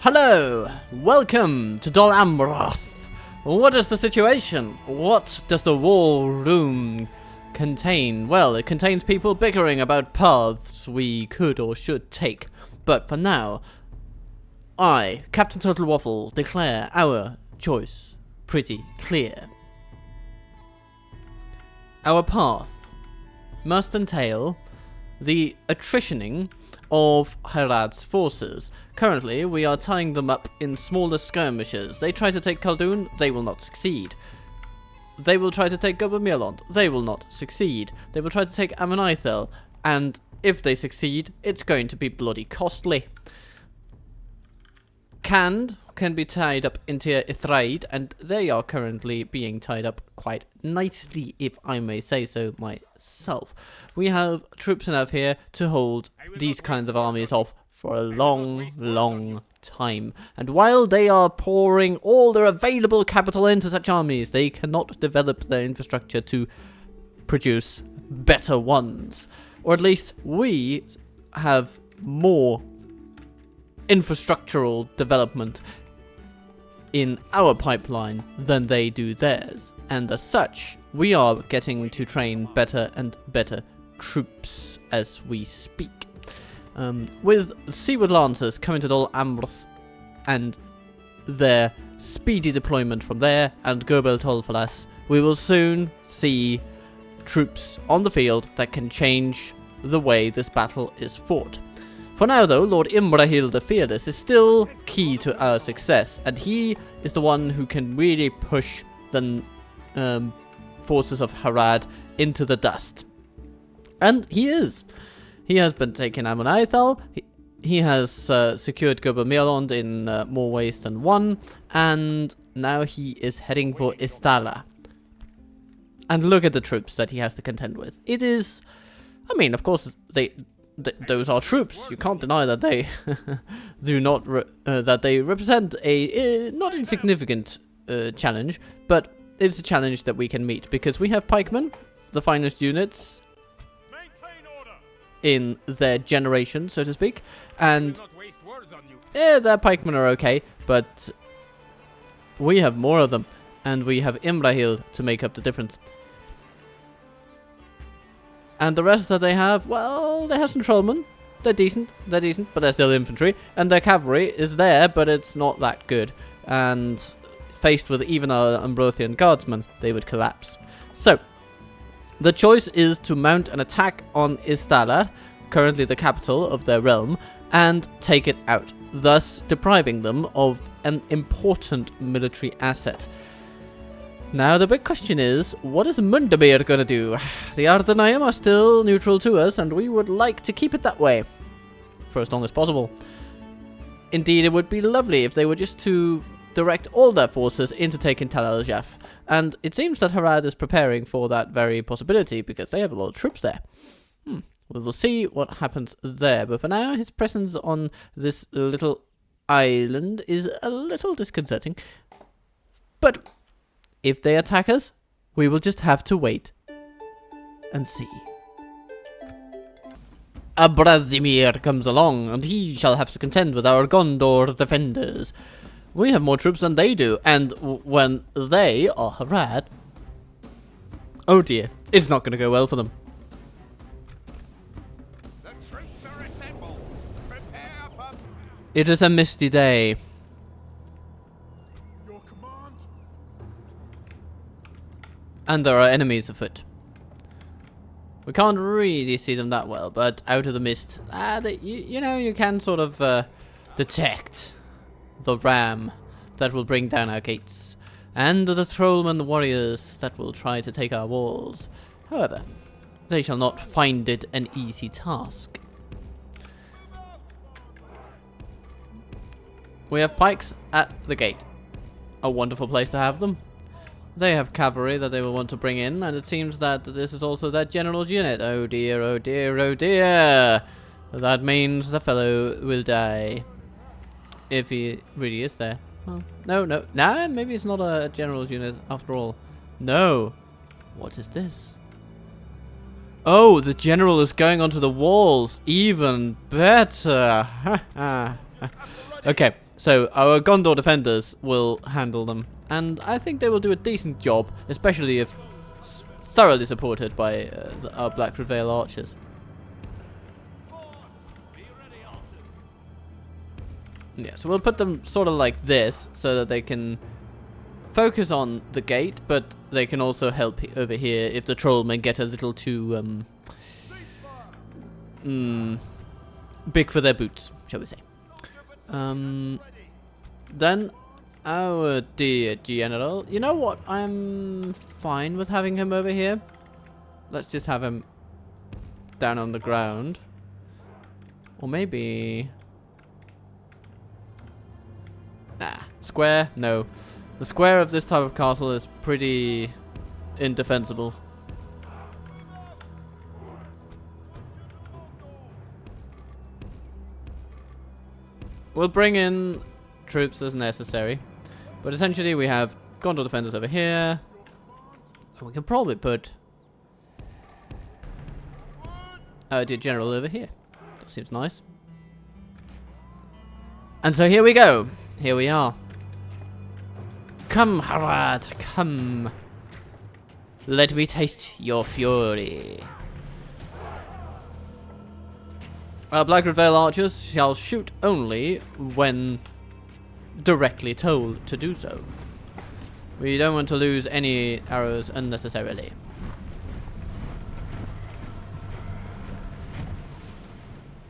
Hello! Welcome to Dol Amroth! What is the situation? What does the war room contain? Well, it contains people bickering about paths we could or should take. But for now, I, Captain Total Waffle, declare our choice pretty clear. Our path must entail the attritioning of Herad's forces. Currently, we are tying them up in smaller skirmishes. They try to take Khaldun, they will not succeed. They will try to take Gobermirland, they will not succeed. They will try to take Amon Eithel, and if they succeed, it's going to be bloody costly. Khand can be tied up into Ithraid, and they are currently being tied up quite nicely, if I may say so myself. We have troops enough here to hold these kinds of armies off for a long time. And while they are pouring all their available capital into such armies, they cannot develop their infrastructure to produce better ones. Or at least we have more infrastructural development in our pipeline than they do theirs, and as such we are getting to train better and better troops as we speak. With Seaward Lancers coming to Dol Amroth and their speedy deployment from there, and Gobel Tolfalas, we will soon see troops on the field that can change the way this battle is fought. For now, though, Lord Imrahil the Fearless is still key to our success, and he is the one who can really push the forces of Herad into the dust. And he is. He has been taking Amon Eithel, he has secured Gobermirland in more ways than one, and now he is heading for Istala. And look at the troops that he has to contend with. It is, I mean, of course, those are troops. You can't deny that they do not that they represent a not insignificant challenge, but it's a challenge that we can meet because we have pikemen, the finest units in their generation, so to speak, and their pikemen are okay, but we have more of them, and we have Imrahil to make up the difference. And the rest that they have, well, they have some trollmen. They're decent, but they're still infantry. And their cavalry is there, but it's not that good. And faced with even our Ambrothian guardsmen, they would collapse. So, the choice is to mount an attack on Istala, currently the capital of their realm, and take it out, thus depriving them of an important military asset. Now, the big question is, what is Mundamir going to do? The Ardenaim are still neutral to us, and we would like to keep it that way for as long as possible. Indeed, it would be lovely if they were just to direct all their forces into taking Tal al-Jaf, and it seems that Herad is preparing for that very possibility, because they have a lot of troops there. We will see what happens there, but for now, his presence on this little island is a little disconcerting. But if they attack us, we will just have to wait and see. Abrazimir comes along, and he shall have to contend with our Gondor defenders. We have more troops than they do, and when they are Herad, oh dear, it's not going to go well for them. The troops are assembled. Prepare for... It is a misty day. And there are enemies afoot. We can't really see them that well, but out of the mist, you know, you can sort of detect the ram that will bring down our gates, and the trollman warriors that will try to take our walls. However, they shall not find it an easy task. We have pikes at the gate. A wonderful place to have them. They have cavalry that they will want to bring in, and it seems that this is also their general's unit. Oh dear, oh dear, oh dear. That means the fellow will die. If he really is there. Oh, no, maybe it's not a general's unit after all. No. What is this? Oh, the general is going onto the walls. Even better. Okay, So our Gondor defenders will handle them, and I think they will do a decent job, especially if thoroughly supported by our Blackwood Vale archers. Yeah, so we'll put them sort of like this, so that they can focus on the gate, but they can also help over here if the trollmen get a little too big for their boots, shall we say. Then our dear general, you know what? I'm fine with having him over here. Let's just have him down on the ground, or maybe square. No, the square of this type of castle is pretty indefensible. We'll bring in troops as necessary, but essentially we have Gondor defenders over here, and we can probably put our dear general over here. That seems nice. And so here we go. Here we are. Come, Harad, come. Let me taste your fury. Our Blackwood Vale archers shall shoot only when directly told to do so. We don't want to lose any arrows unnecessarily.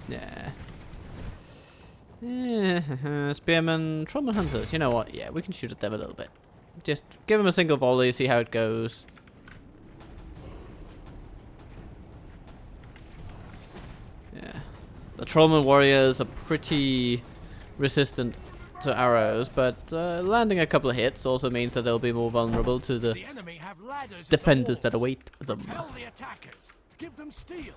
Yeah. Spearmen, trollmen, hunters. You know what? Yeah, we can shoot at them a little bit. Just give them a single volley, see how it goes. Yeah. The trollman warriors are pretty resistant to arrows, but landing a couple of hits also means that they'll be more vulnerable to the defenders that await them. Give them steel.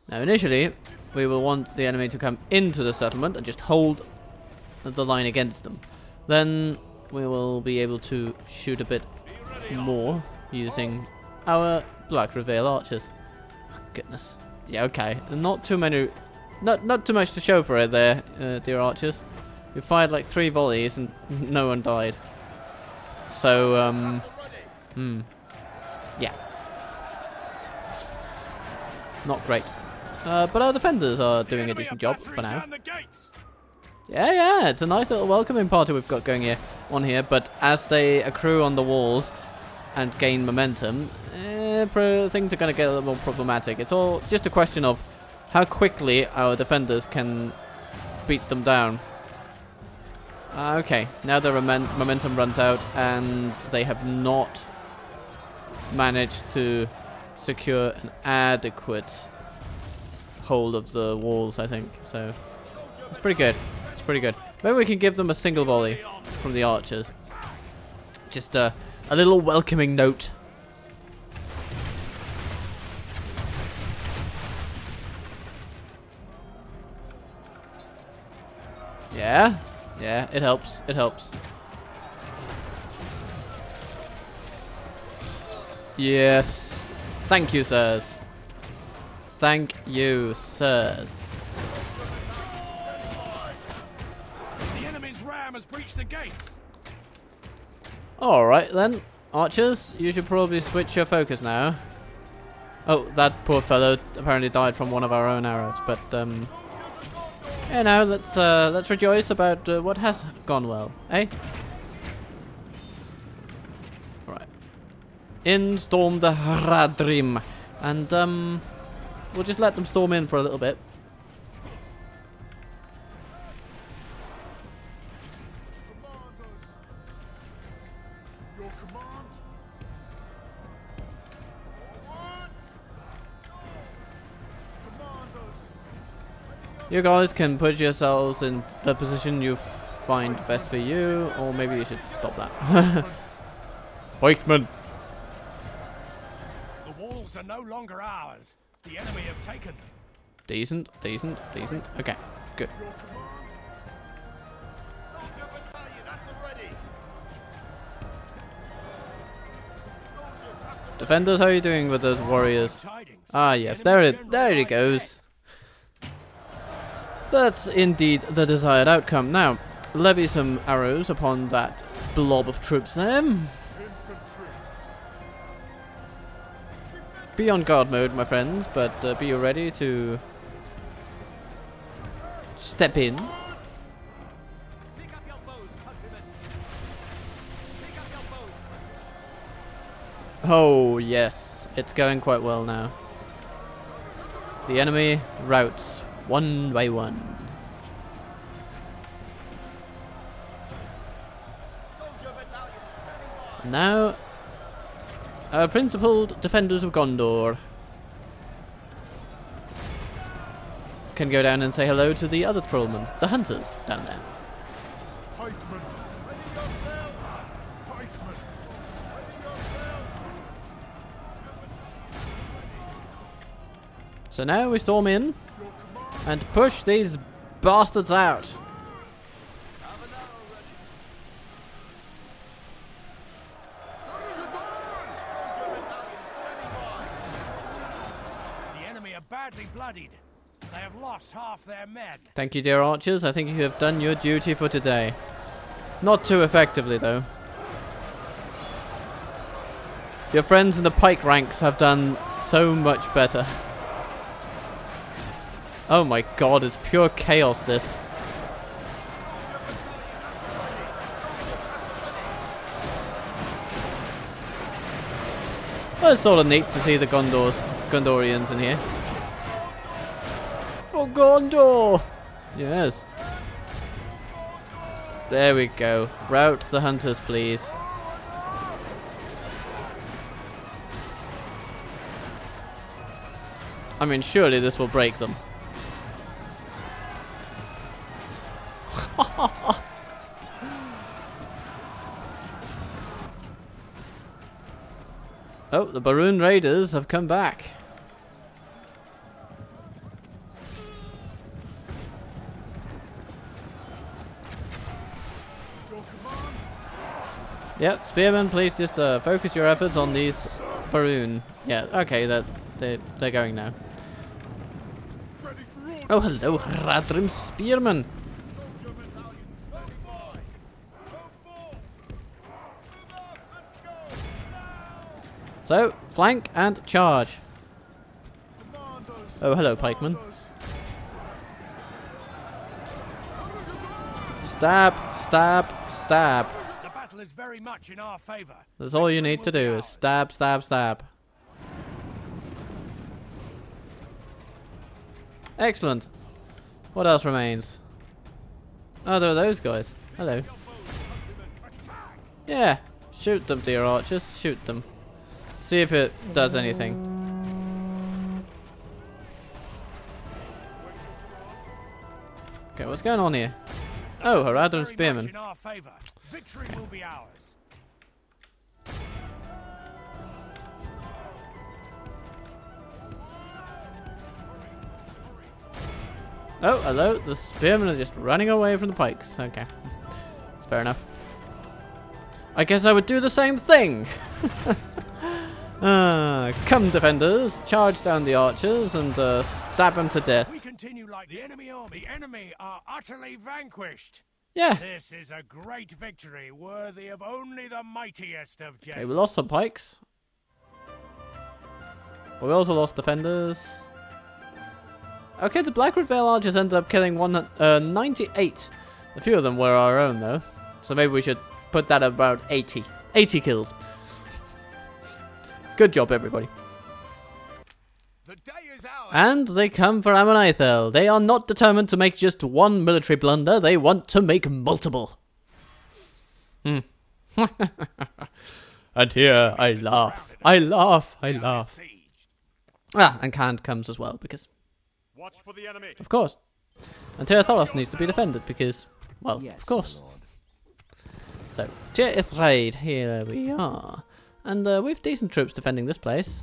Now initially, we will want the enemy to come into the settlement and just hold the line against them. Then we will be able to shoot a bit more using our Blackwood Vale archers. Oh, goodness. Yeah, okay. Not too many, not too much to show for it there, dear archers. We fired like 3 volleys and no one died. So, yeah. Not great. But our defenders are doing a decent job for now. Yeah, it's a nice little welcoming party we've got going on here, but as they accrue on the walls and gain momentum, things are going to get a little more problematic. It's all just a question of how quickly our defenders can beat them down. Okay, now the momentum runs out and they have not managed to secure an adequate hold of the walls, I think. So it's pretty good. It's pretty good. Maybe we can give them a single volley from the archers. Just a little welcoming note. Yeah, it helps. It helps. Yes. Thank you, sirs. Thank you, sirs. The enemy's ram has breached the gates. Alright then, archers, you should probably switch your focus now. Oh, that poor fellow apparently died from one of our own arrows, but yeah, now let's rejoice about what has gone well, eh? Right. In stormed the Haradrim, and we'll just let them storm in for a little bit. You guys can put yourselves in the position you find best for you, or maybe you should stop that. Pikemen! The walls are no longer ours. The enemy have taken them. Decent, decent, decent. Okay, good. Defenders, how are you doing with those warriors? Ah, yes, there it goes. That's indeed the desired outcome. Now, levy some arrows upon that blob of troops there. Be on guard mode, my friends, but be ready to step in. Pick up your bows, countrymen. Pick up your bows. Oh, yes. It's going quite well now. The enemy routes one by one. Soldier battalion standing by. Now, our principled defenders of Gondor can go down and say hello to the other trollmen, the hunters, down there. Pikemen! Ready yourselves! Pikemen! Ready yourselves! So now we storm in and push these bastards out. Have an arrow ready. Soldier battalion standing by. The enemy are badly bloodied. They have lost half their men. Thank you, dear archers. I think you have done your duty for today. Not too effectively, though. Your friends in the pike ranks have done so much better. Oh my god, it's pure chaos, this. Well, it's sort of neat to see the Gondorians in here. For Gondor! Yes. There we go. Rout the hunters, please. I mean, surely this will break them. Oh, the Baroon Raiders have come back. Yep, spearmen, please just focus your efforts on these Baroon. Yeah, okay, they're going now. Ready for order! Oh, hello, Radrim spearmen. Soldier battalion standing by. Go forth. Move out! Let's go! Now! So, flank and charge. Commandos! Oh, hello, pikemen. Commandos! Stab, stab, stab. The battle is very much in our favor. That's all you Victory need to will be do ours. is stab, stab, stab. Excellent. What else remains? Oh, there are those guys. Hello. Yeah. Shoot them, dear archers. Shoot them. See if it does anything. Okay, what's going on here? Oh, Haradrim Very much spearmen. in our favor. Victory will be ours. Oh, hello. The spearmen are just running away from the pikes. Okay. That's fair enough. I guess I would do the same thing. Come, defenders. Charge down the archers and stab them to death. We continue like the enemy army. The enemy are utterly vanquished. Yeah. This is a great victory, worthy of only the mightiest of Okay, James. we lost some pikes. But we also lost defenders. Okay, the Blackwood Vale archers ended up killing 98. A few of them were our own, though. So maybe we should put that at about 80. 80 kills. Good job, everybody. The day is ours. And they come for Amon Eithel. They are not determined to make just one military blunder. They want to make multiple. And here I laugh. I laugh. I laugh. Ah, and Canned comes as well, because, Watch for the enemy! of course. And Teotholos needs to be defended, because, well, of course. So, Tir Ithraid, here we are. And we've decent troops defending this place.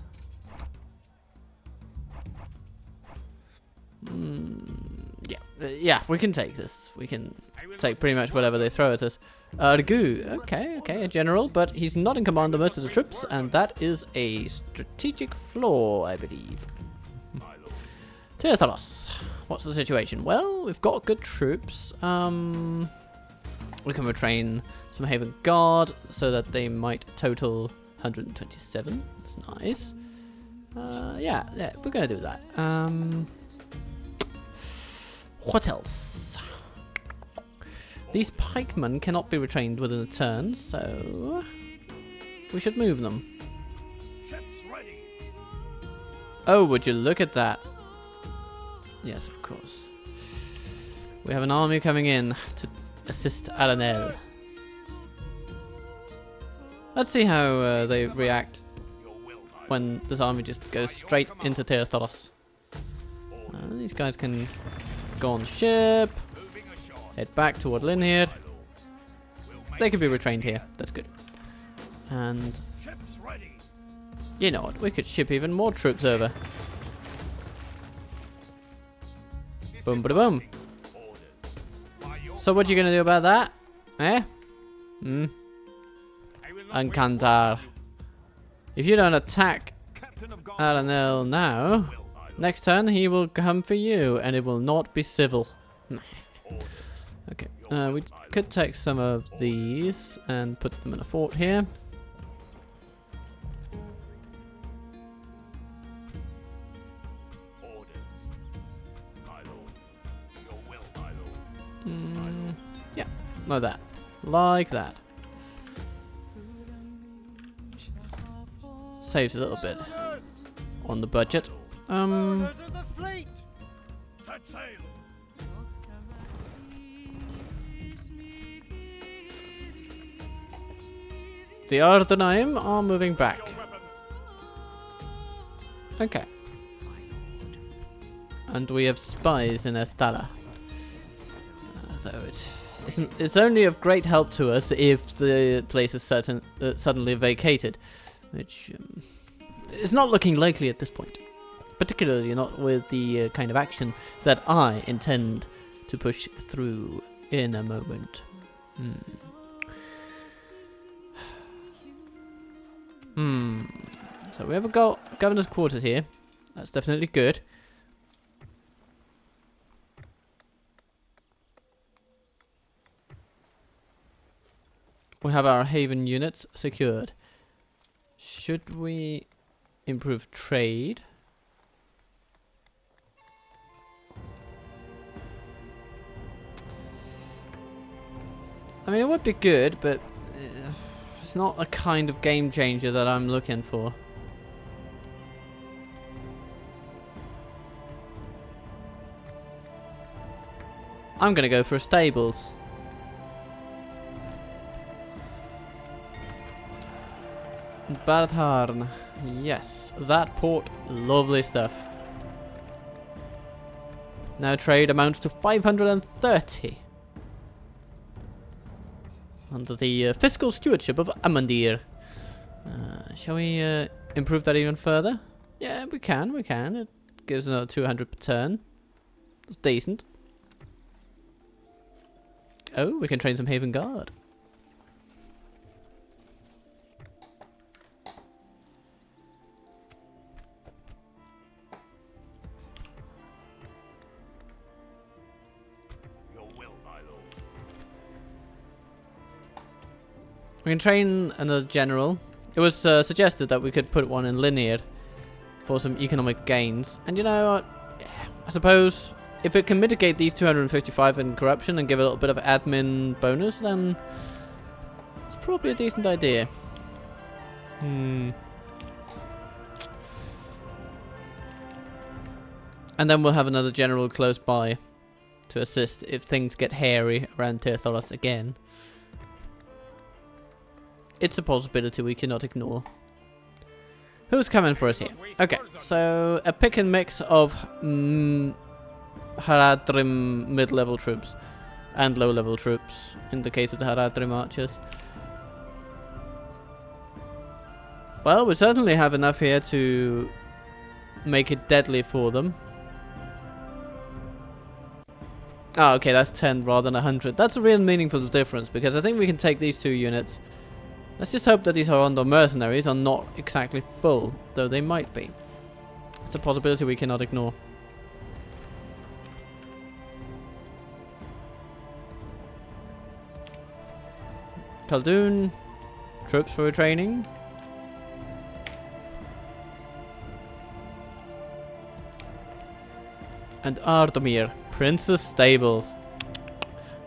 Yeah, we can take this. We can take pretty much whatever they throw at us. Argu, okay, a general, but he's not in command of most of the troops, and that is a strategic flaw, I believe. Teotholos, what's the situation? Well, we've got good troops. We can retrain some Haven Guard so that they might total 127. That's nice. Yeah, we're gonna do that. What else? These pikemen cannot be retrained within a turn, so we should move them. Ships ready. Oh, would you look at that? Yes, of course. We have an army coming in to assist Alanel. Let's see how they react when this army just goes straight into Terathoros. These guys can go on ship, head back toward Linir. They can be retrained here. That's good. And you know what? We could ship even more troops over. Boom, ba boom. So what are you gonna do about that? Eh? Ankantar. If you don't attack Alanel now, next turn he will come for you, and it will not be civil. Okay, we could take some of these and put them in a fort here. Yeah, like that. Like that. Saves a little bit on the budget. Orders of the fleet! Set sail. The Ardenaim are moving back. Okay. And we have spies in Estala. So it's only of great help to us if the place is suddenly vacated, which is not looking likely at this point. Particularly not with the kind of action that I intend to push through in a moment. So we have a governor's quarters here. That's definitely good. We have our haven units secured. Should we improve trade? I mean, it would be good, but it's not a kind of game changer that I'm looking for. I'm gonna go for stables. Badharn. Yes, that port, lovely stuff. Now trade amounts to 530. Under the fiscal stewardship of Amandir. Shall we improve that even further? Yeah, we can. It gives another 200 per turn. That's decent. Oh, we can train some Haven Guard. We can train another general. It was suggested that we could put one in Linir for some economic gains. And you know, I suppose if it can mitigate these 255 in corruption and give a little bit of admin bonus, then it's probably a decent idea. And then we'll have another general close by to assist if things get hairy around Terathoros again. It's a possibility we cannot ignore. Who's coming for us here? Okay, so a pick and mix of Haradrim mid-level troops and low-level troops in the case of the Haradrim archers. Well, we certainly have enough here to make it deadly for them. Oh, okay, that's 10 rather than 100. That's a real meaningful difference, because I think we can take these two units. Let's just hope that these Hondo mercenaries are not exactly full, though they might be. It's a possibility we cannot ignore. Khaldun, troops for training. And Ardomir, Princess Stables.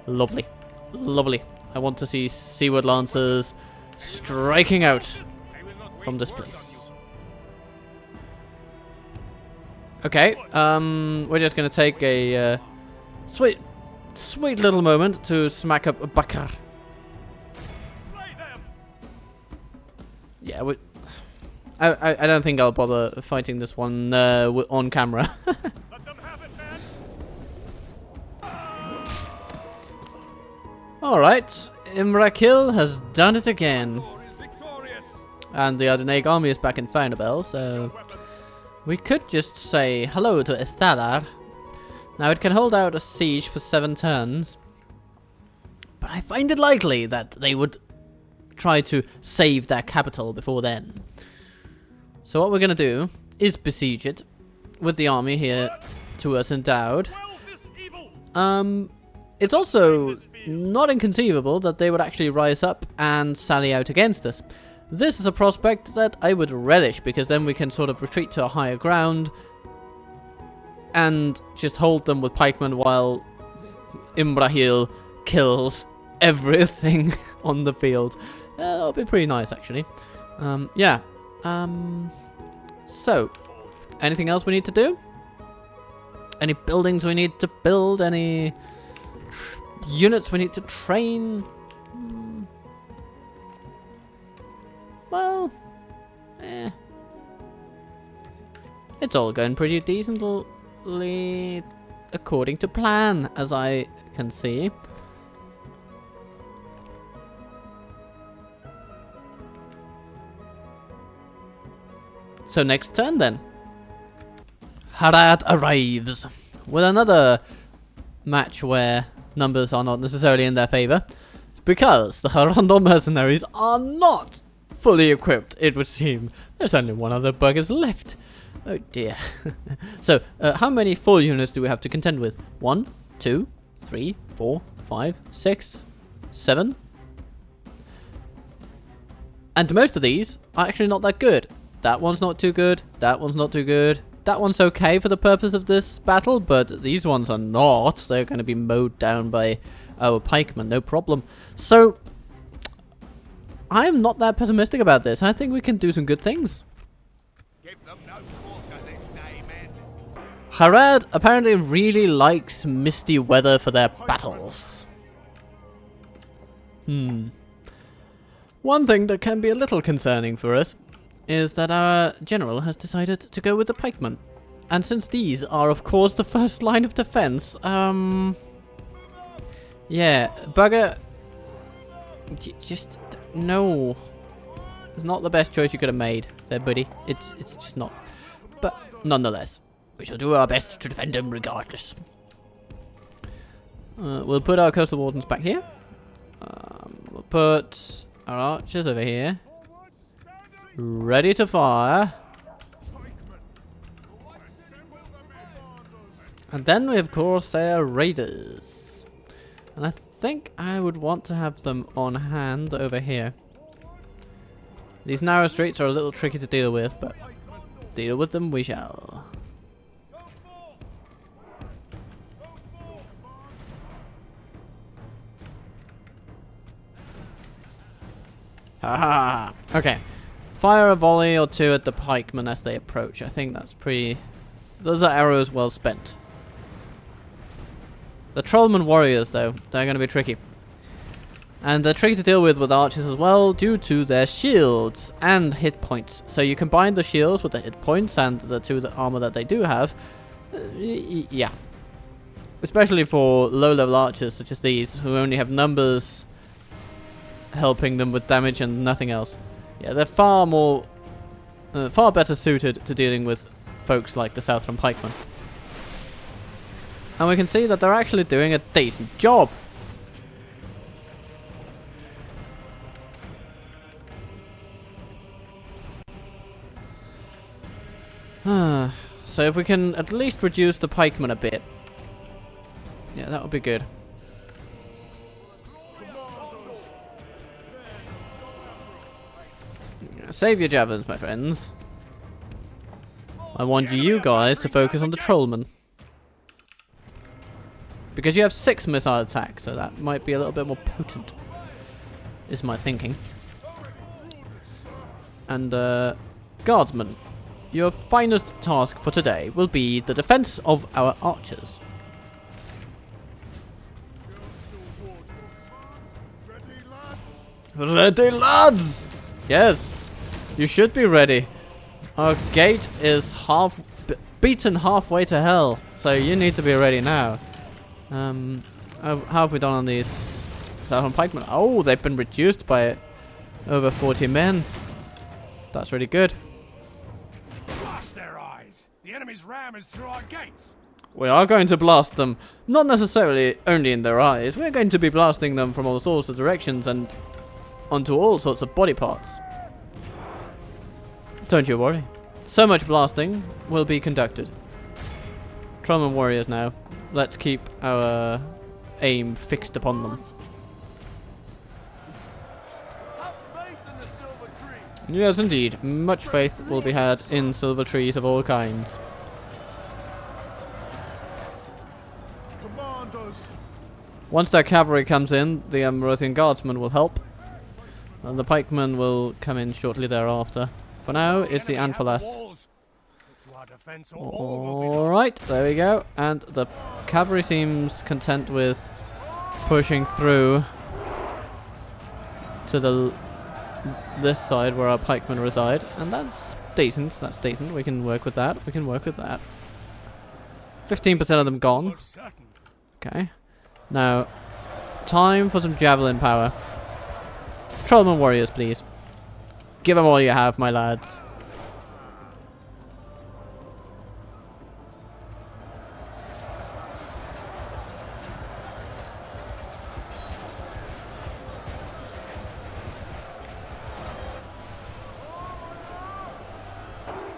Lovely. Lovely. I want to see Seaward Lancers striking out from this place. Okay, we're just gonna take a sweet little moment to smack up Bakar. Yeah, I don't think I'll bother fighting this one on camera. Alright, Imrakil has done it again. And the Adeneg army is back in Faunabel, so we could just say hello to Esthalar. Now it can hold out a siege for 7 turns, but I find it likely that they would try to save their capital before then. So what we're going to do is besiege it with the army here to us endowed. It's also not inconceivable that they would actually rise up and sally out against us. This is a prospect that I would relish, because then we can sort of retreat to a higher ground and just hold them with pikemen while Imrahil kills everything on the field. That'll be pretty nice, actually. Yeah. So, anything else we need to do? Any buildings we need to build? Any units we need to train? Well, it's all going pretty decently according to plan, as I can see. So next turn then. Harad arrives with another match where numbers are not necessarily in their favor, because the Harondor mercenaries are not fully equipped, it would seem. There's only one other buggers left. Oh dear. So, how many full units do we have to contend with? 1, 2, 3, 4, 5, 6, 7. And most of these are actually not that good. That one's not too good. That one's not too good. That one's okay for the purpose of this battle, but these ones are not. They're going to be mowed down by our pikemen, no problem. So, I'm not that pessimistic about this. I think we can do some good things. Give them no quarter this day, men. Harad apparently really likes misty weather for their battles. One thing that can be a little concerning for us is that our general has decided to go with the pikemen. And since these are, of course, the first line of defense, yeah, bugger, just, no. It's not the best choice you could have made there, buddy. It's just not. But, nonetheless, we shall do our best to defend them regardless. We'll put our coastal wardens back here. We'll put our archers over here. Ready to fire. And then we, of course, say our raiders. And I think I would want to have them on hand over here. These narrow streets are a little tricky to deal with, but deal with them we shall. Haha. Okay. Fire a volley or two at the pikemen as they approach. I think that's pretty... Those are arrows well spent. The trollman warriors, though, they're going to be tricky. And they're tricky to deal with archers as well, due to their shields and hit points. So you combine the shields with the hit points and the armor that they do have. Yeah. Especially for low-level archers such as these, who only have numbers helping them with damage and nothing else. Yeah, they're far better suited to dealing with folks like the Southron pikemen. And we can see that they're actually doing a decent job. So if we can at least reduce the pikemen a bit. Yeah, that would be good. Save your javelins, my friends. I want you guys to focus on the trollman. Because you have 6 missile attacks, so that might be a little bit more potent, is my thinking. And, guardsmen, your finest task for today will be the defense of our archers. Ready, lads! Yes, you should be ready. Our gate is beaten halfway to hell, so you need to be ready now. How have we done on these Southern pikemen? Oh, they've been reduced by over 40 men. That's really good. Blast their eyes! The enemy's ram is through our gates! We are going to blast them, not necessarily only in their eyes. We're going to be blasting them from all sorts of directions and onto all sorts of body parts. Don't you worry. So much blasting will be conducted. Trollman warriors now. Let's keep our aim fixed upon them. Yes, indeed. Much faith will be had in silver trees of all kinds. Once their cavalry comes in, the Amrothian guardsmen will help. And the pikemen will come in shortly thereafter. For now, it's the Anphalas. Alright, there we go. And the cavalry seems content with pushing through to this side where our pikemen reside. And that's decent, that's decent. We can work with that, we can work with that. 15% of them gone. Okay. Now, time for some javelin power. Trollman warriors, please. Give them all you have, my lads.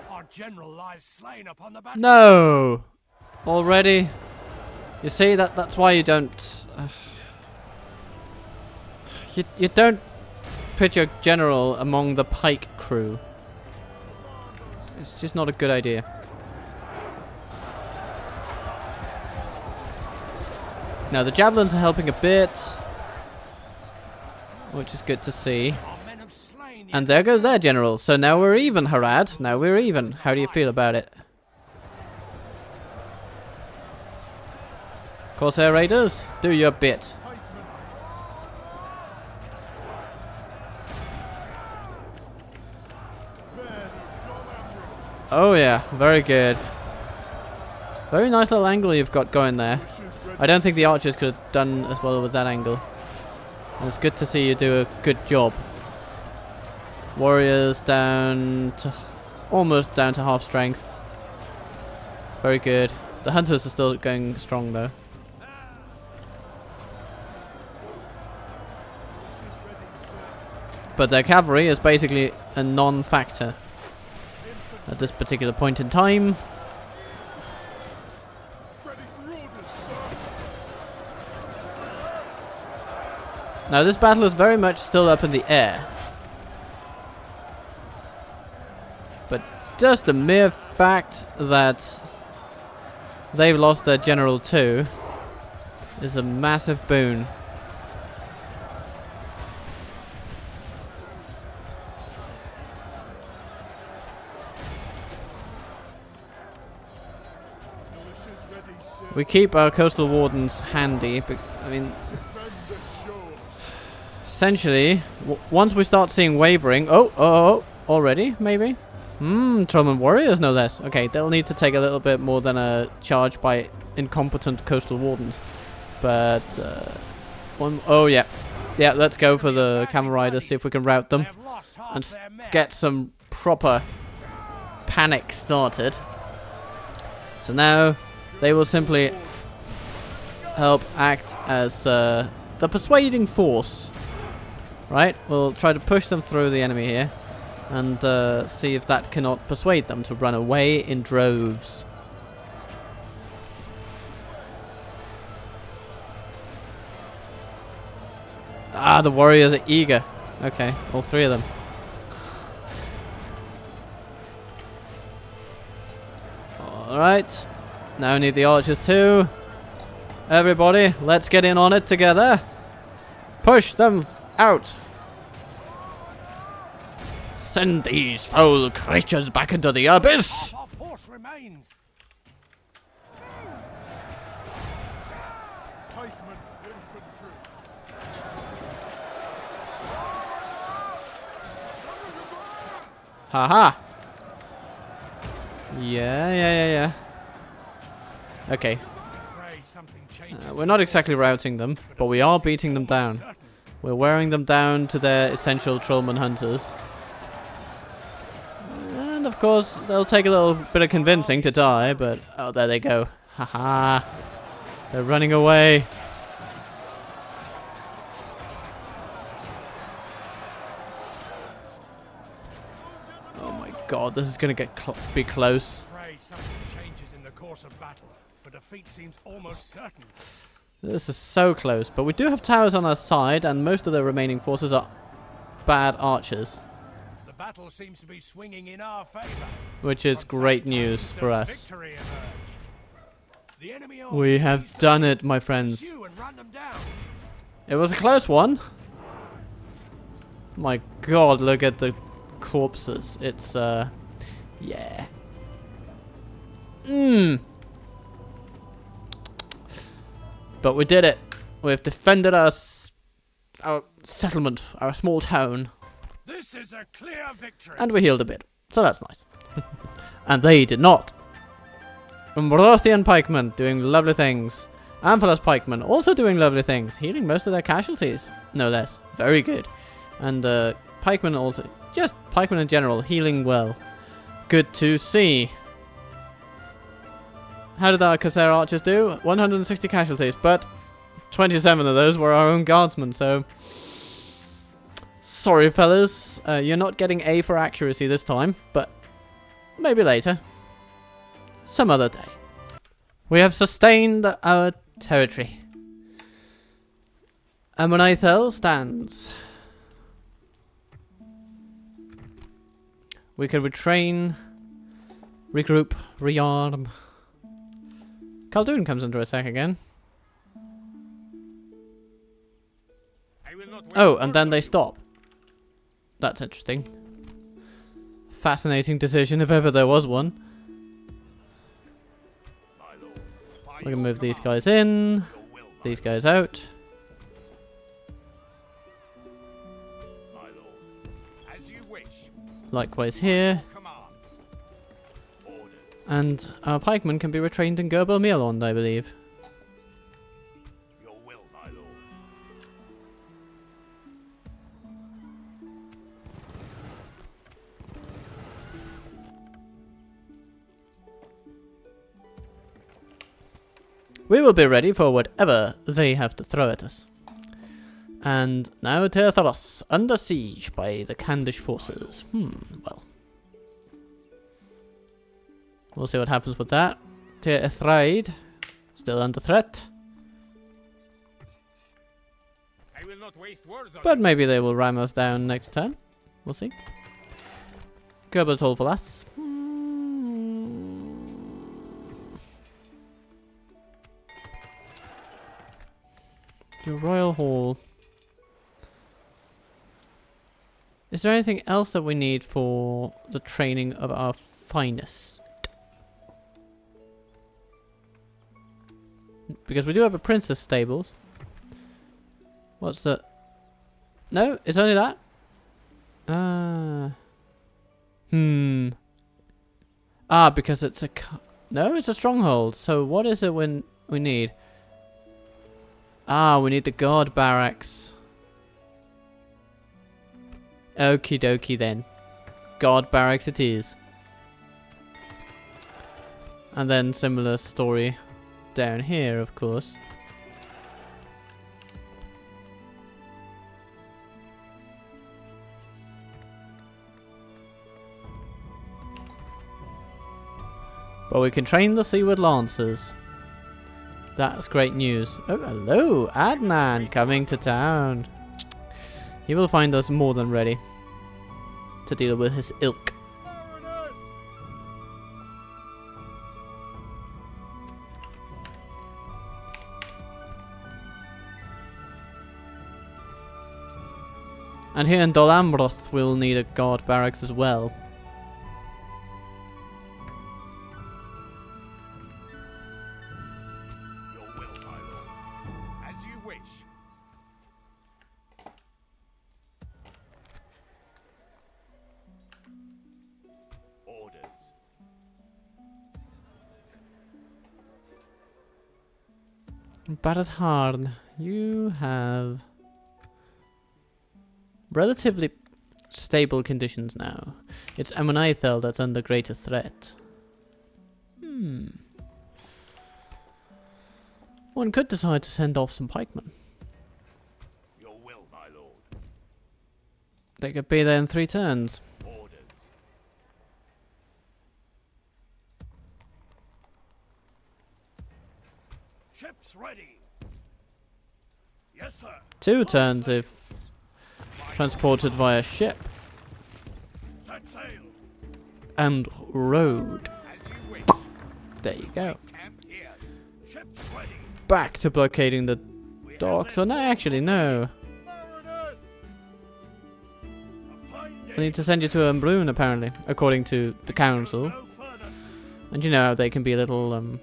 Our general lies slain upon the battle. No! Already? You see, that's why you don't... You don't put your general among the pike crew. It's just not a good idea. Now the javelins are helping a bit, which is good to see. And there goes their general. So now we're even, Harad. Now we're even. How do you feel about it? Corsair Raiders, do your bit. Oh yeah, very good. Very nice little angle you've got going there. I don't think the archers could have done as well with that angle. And it's good to see you do a good job. Warriors down to almost down to half strength. Very good. The hunters are still going strong though. But their cavalry is basically a non-factor at this particular point in time. Now this battle is very much still up in the air. But just the mere fact that they've lost their general too is a massive boon. We keep our coastal wardens handy, but I mean, essentially, once we start seeing wavering, already, maybe? Trollman warriors, no less. Okay, they'll need to take a little bit more than a charge by incompetent coastal wardens. But, oh yeah. Yeah, let's go for the camel riders, see if we can rout them. And get some proper panic started. So now, they will simply help act as the persuading force. Right? We'll try to push them through the enemy here. And see if that cannot persuade them to run away in droves. Ah, the warriors are eager. Okay, all 3 of them. Alright. Now we need the archers too. Everybody, let's get in on it together. Push them out. Send these foul creatures back into the abyss. Half our force remains. Pikemen infantry. Haha. Yeah. Okay. Pray something changes. We're not exactly routing them, but we are beating them down. We're wearing them down to their essential trollman hunters. And of course, they'll take a little bit of convincing to die, but oh, there they go. Haha. They're running away. Oh my god, this is gonna be close. Pray something changes in the course of battle, for defeat seems almost certain. This is so close, but we do have towers on our side, and most of the remaining forces are bad archers, The battle seems to be swinging in our favor. which is great news for us. Victory emerge. The enemy We have done it, my friends. pursue and run them down. It was a close one. My god, look at the corpses. It's, yeah. But we did it. We've defended our settlement, our small town. This is a clear victory. And we healed a bit. So that's nice. And they did not. Amrothian pikemen doing lovely things. Amphalos pikemen also doing lovely things. Healing most of their casualties. No less. Very good. And pikemen also. Just pikemen in general. Healing well. Good to see. How did our Corsair archers do? 160 casualties. But 27 of those were our own guardsmen. So sorry fellas. You're not getting A for accuracy this time. But maybe later. Some other day. We have sustained our territory. Amon Eithel stands. We can retrain, regroup, rearm. Khaldun comes under attack again. Oh, and then they stop. That's interesting. Fascinating decision if ever there was one. We can move these guys in, these guys out. Likewise here. And our pikemen can be retrained in Gerbel Mielond, I believe. We will be ready for whatever they have to throw at us. And now Teatharos, under siege by the Kandish forces. Well. We'll see what happens with that. Teathraid, still under threat. I will not waste words on But maybe they will ram us down next turn. We'll see. Gerbertolvalas. The Royal Hall. Is there anything else that we need for the training of our finest? Because we do have a princess stables. What's the... No? It's only that? Because it's a... No, it's a stronghold. So what is it when we need? We need the guard barracks. Okie dokie then. Guard barracks it is. And then similar story down here, of course. But we can train the Seaward Lancers. That's great news. Oh, hello, Adnan coming to town. He will find us more than ready to deal with his ilk. And here in Dol Amroth we'll need a guard barracks as well. Your will, my lord. As you wish. Orders. Baratharn, you have relatively stable conditions now. It's Amon Eithel that's under greater threat. One could decide to send off some pikemen. Your will, my lord. They could be there in 3 turns. Orders. Ships ready. Yes, sir. 2 turns if transported via ship Set sail. and road. As you wish. There you go. Camp here. Ships ready. Back to blockading the We have docks. them. Oh no, actually no. Mariners! A fine day. We need to send you to Umbroon apparently, according to the council. No further. And you know how they can be a little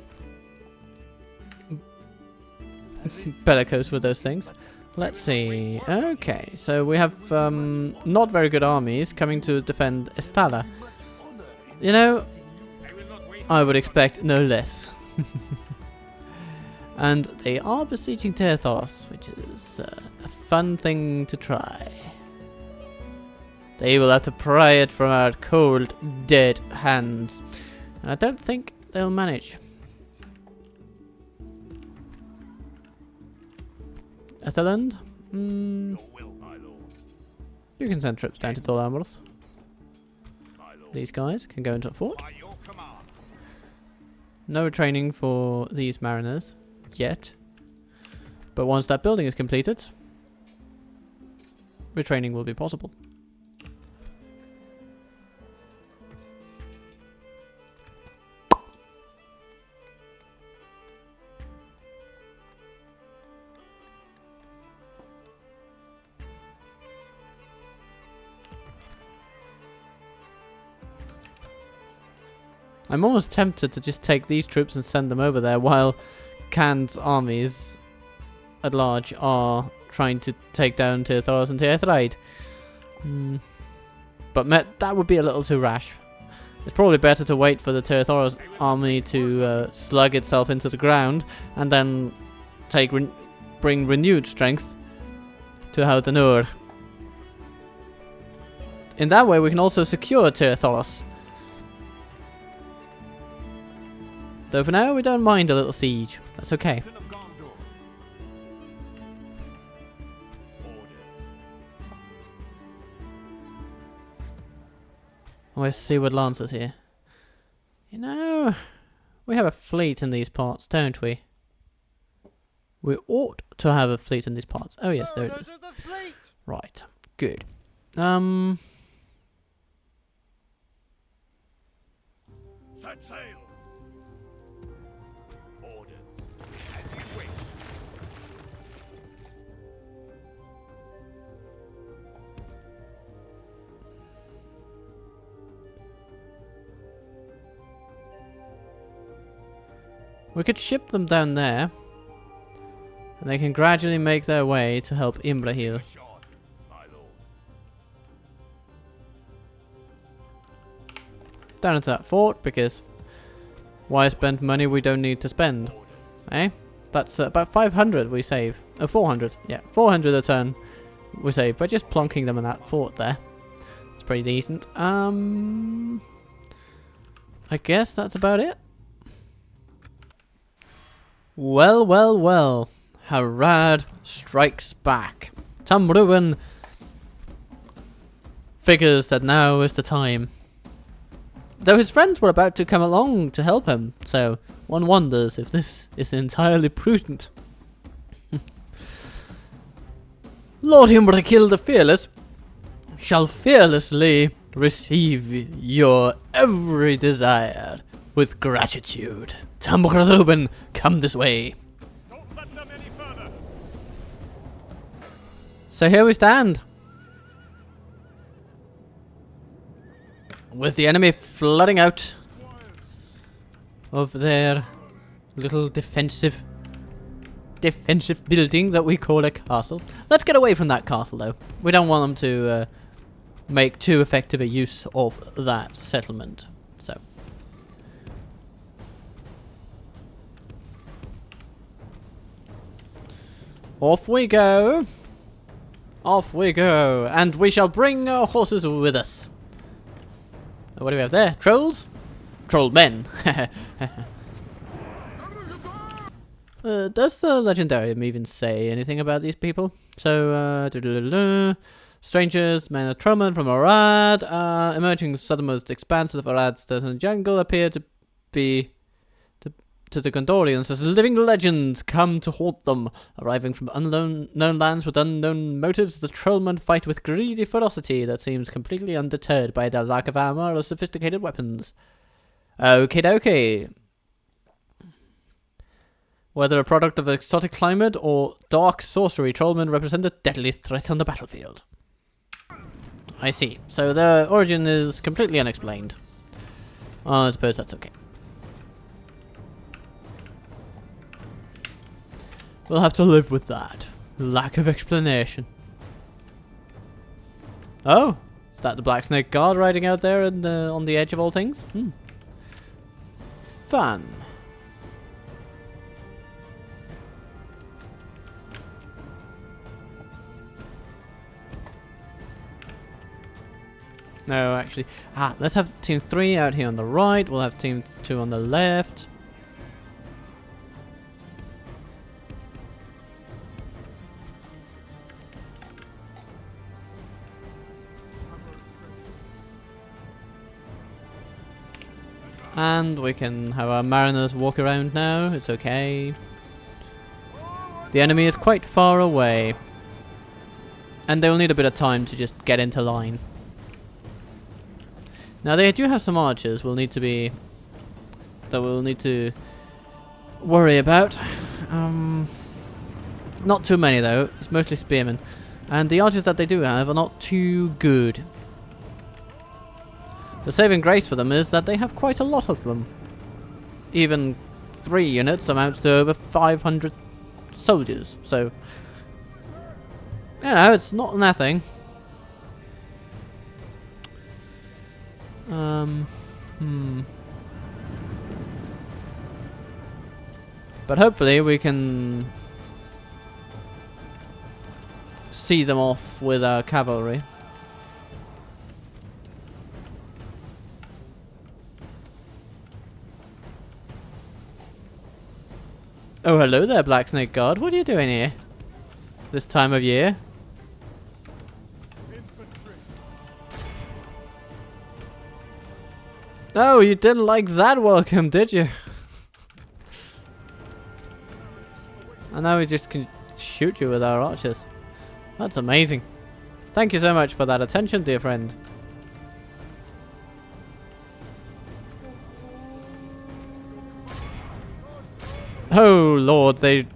bellicose with those things. Let's see. Okay, so we have not very good armies coming to defend Estala. You know, I would expect no less. And they are besieging Terthos, which is a fun thing to try. They will have to pry it from our cold, dead hands. And I don't think they'll manage. Etheland? Your will, my lord. You can send troops down to Dol Amroth. My lord. These guys can go into a fort. By your command. No training for these mariners yet. But once that building is completed, retraining will be possible. I'm almost tempted to just take these troops and send them over there while Khan's armies at large are trying to take down Tirtharos and Tirthraid. But that would be a little too rash. It's probably better to wait for the Tirtharos army to slug itself into the ground and then bring renewed strength to Haldanur. In that way we can also secure Tirtharos. Though for now, we don't mind a little siege. That's okay. Captain of Gondor. Orders. Where's Seaward Lancers here? You know, we have a fleet in these parts, don't we? We ought to have a fleet in these parts. Oh yes, there it Mariners is. of the fleet! Right, good. Set sail. Orders. As you wish. We could ship them down there, and they can gradually make their way to help Imbrahil. Shot, my lord. Down into that fort, because why spend money we don't need to spend? Orders. Eh? That's about 500 we save. 400. Yeah, 400 a turn we save by just plonking them in that fort there. It's pretty decent. I guess that's about it. Well, well, well. Harad strikes back. Tamruan figures that now is the time. Though his friends were about to come along to help him, so one wonders if this is entirely prudent. Lord Imbrahil the Fearless shall fearlessly receive your every desire with gratitude. Tamruan, come this way. Don't let them any further! So here we stand. With the enemy flooding out of their little defensive building that we call a castle. Let's get away from that castle though. We don't want them to make too effective a use of that settlement. So off we go. Off we go. And we shall bring our horses with us. What do we have there? Trolls? Troll men. Does the legendarium even say anything about these people? So, strangers, men of Trollmen from Arad, emerging southernmost expanses of Arad's desert jungle appear to be to the Gondorians as living legends come to haunt them. Arriving from unknown lands with unknown motives, the Trollmen fight with greedy ferocity that seems completely undeterred by their lack of armor or sophisticated weapons. Okie dokie. Whether a product of exotic climate or dark sorcery, Trollmen represent a deadly threat on the battlefield. I see. So their origin is completely unexplained. I suppose that's okay. We'll have to live with that. Lack of explanation. Oh, is that the Black Snake Guard riding out there in on the edge of all things? Fun. No, actually. Let's have Team 3 out here on the right. We'll have Team 2 on the left. And we can have our mariners walk around now. It's okay. The enemy is quite far away. And they will need a bit of time to just get into line. Now they do have some archers we'll need to worry about. Not too many though, it's mostly spearmen. And the archers that they do have are not too good. The saving grace for them is that they have quite a lot of them. Even 3 units amounts to over 500 soldiers, so you know, it's not nothing. But hopefully we can see them off with our cavalry. Oh, hello there, Black Snake Guard. What are you doing here? This time of year? Oh, you didn't like that welcome, did you? And now we just can shoot you with our archers. That's amazing. Thank you so much for that attention, dear friend. Oh lord, they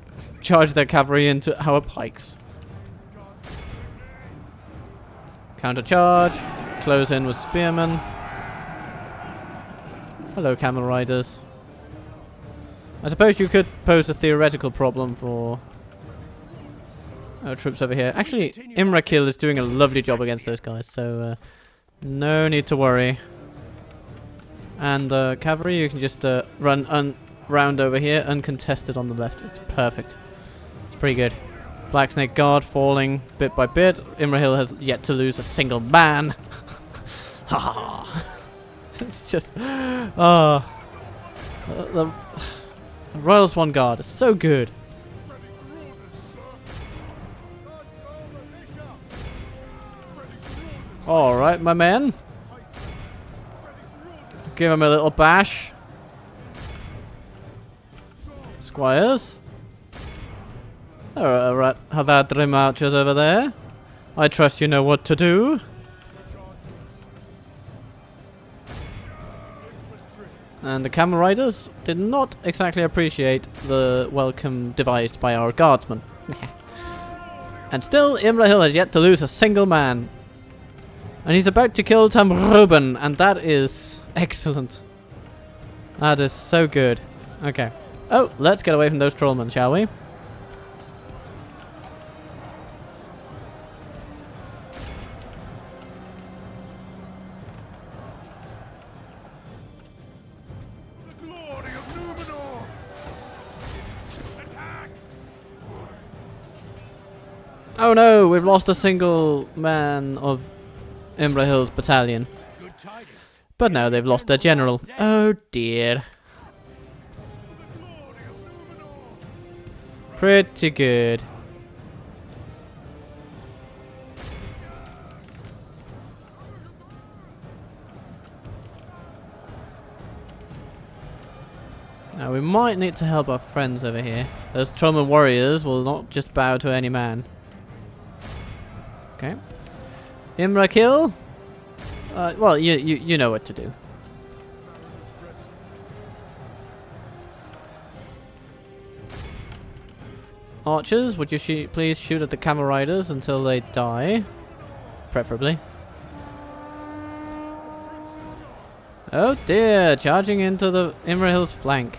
charge their cavalry into our pikes. Counter charge. Close in with spearmen. Hello, camel riders. I suppose you could pose a theoretical problem for our troops over here. Actually, Imrakil is doing a lovely job against those guys, so no need to worry. And cavalry, you can just run round over here, uncontested on the left. It's perfect. It's pretty good. Black Snake Guard falling bit by bit. Imrahil has yet to lose a single man. Ha! It's just the Royal Swan Guard is so good. Alright, my man. Give him a little bash. Squires. There are Havadrim archers over there. I trust you know what to do. And the camel riders did not exactly appreciate the welcome devised by our guardsmen. And still, Imrahil has yet to lose a single man. And he's about to kill Tamruben, and that is excellent. That is so good. Okay. Oh, let's get away from those trollmen, shall we? The glory of Numenor! Attack! Oh no, we've lost a single man of Imrahil's battalion. Good tidings. But now they've lost their general. Oh dear. Pretty good. Now we might need to help our friends over here. Those Trollman warriors will not just bow to any man. Okay. Imra kill? Well, you know what to do. Archers, would you please shoot at the camel riders until they die? Preferably. Oh dear, charging into the Imrahil's flank.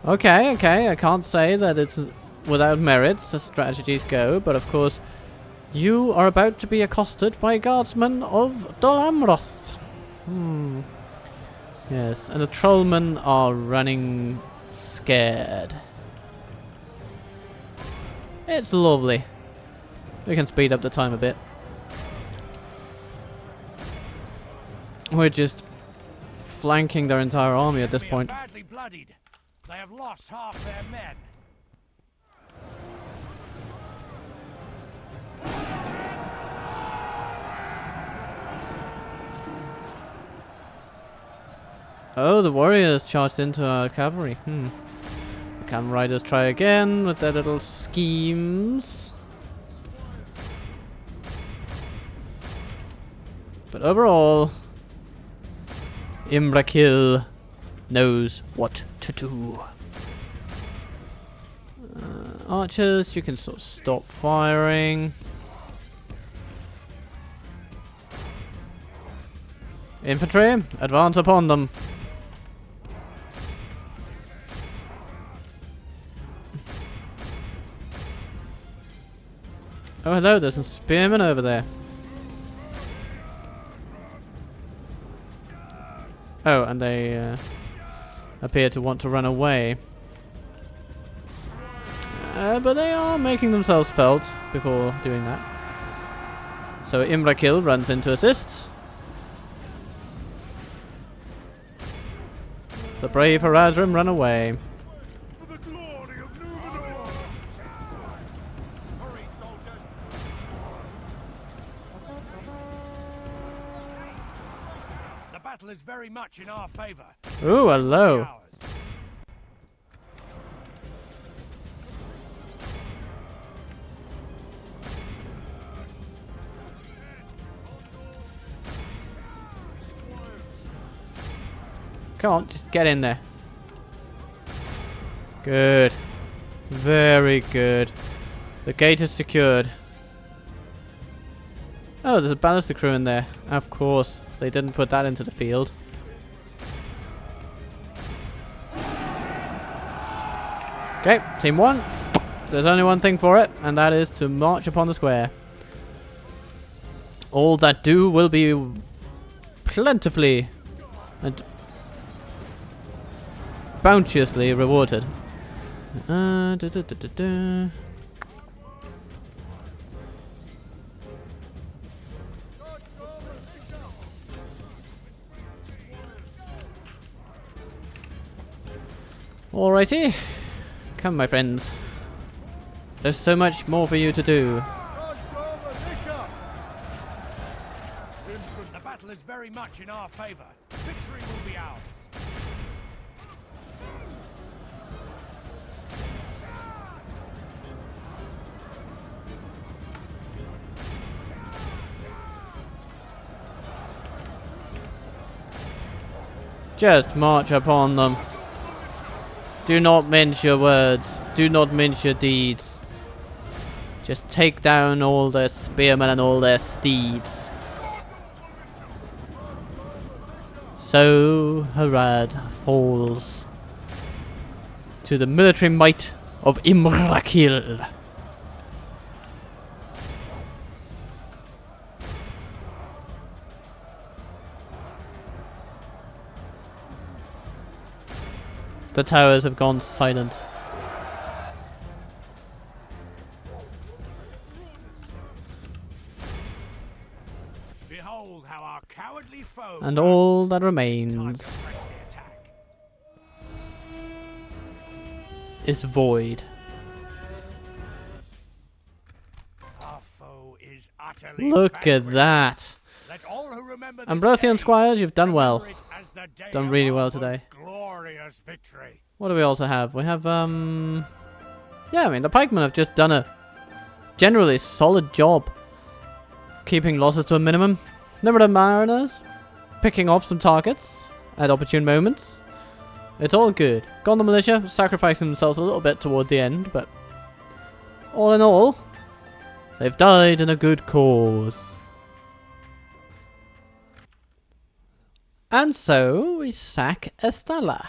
Okay, okay, I can't say that it's without merits as strategies go, but of course you are about to be accosted by guardsmen of Dol Amroth. Yes, and the trollmen are running scared. It's lovely. We can speed up the time a bit. We're just flanking their entire army at this point. Badly bloodied. They have lost half their men. Oh, the warriors charged into our cavalry. The camel riders try again with their little schemes. But overall, Imrakil knows what to do. Archers, you can sort of stop firing. Infantry, advance upon them. Oh hello, there's some spearmen over there. Oh, and they appear to want to run away. But they are making themselves felt before doing that. So Imrakil runs in to assist. The brave Haradrim run away. For the glory of Numenor! Hurry, soldiers. The battle is very much in our favor. Ooh, hello. Ours. Come on, just get in there. Good. Very good. The gate is secured. Oh, there's a ballista crew in there. Of course. They didn't put that into the field. Okay, team one. There's only one thing for it, and that is to march upon the square. All that do will be plentifully and bounteously rewarded. Alrighty. Come, my friends. There's so much more for you to do. The battle is very much in our favor. Victory will be ours. Just march upon them. Do not mince your words. Do not mince your deeds. Just take down all their spearmen and all their steeds. So Harad falls to the military might of Imrakil. The towers have gone silent. Behold how our cowardly foe And all that Time remains to press the attack. is void. Our foe is utterly Look at vanquished. that. Let all who remember this Ambrothian day squires, you've done well. remember it as the day Done of really our well most today. Glorious victory. What do we also have? We have, yeah, I mean, the pikemen have just done a generally solid job keeping losses to a minimum. Never the mariners picking off some targets at opportune moments. It's all good. Gondor militia sacrificing themselves a little bit toward the end, but all in all, they've died in a good cause. And so we sack Estella.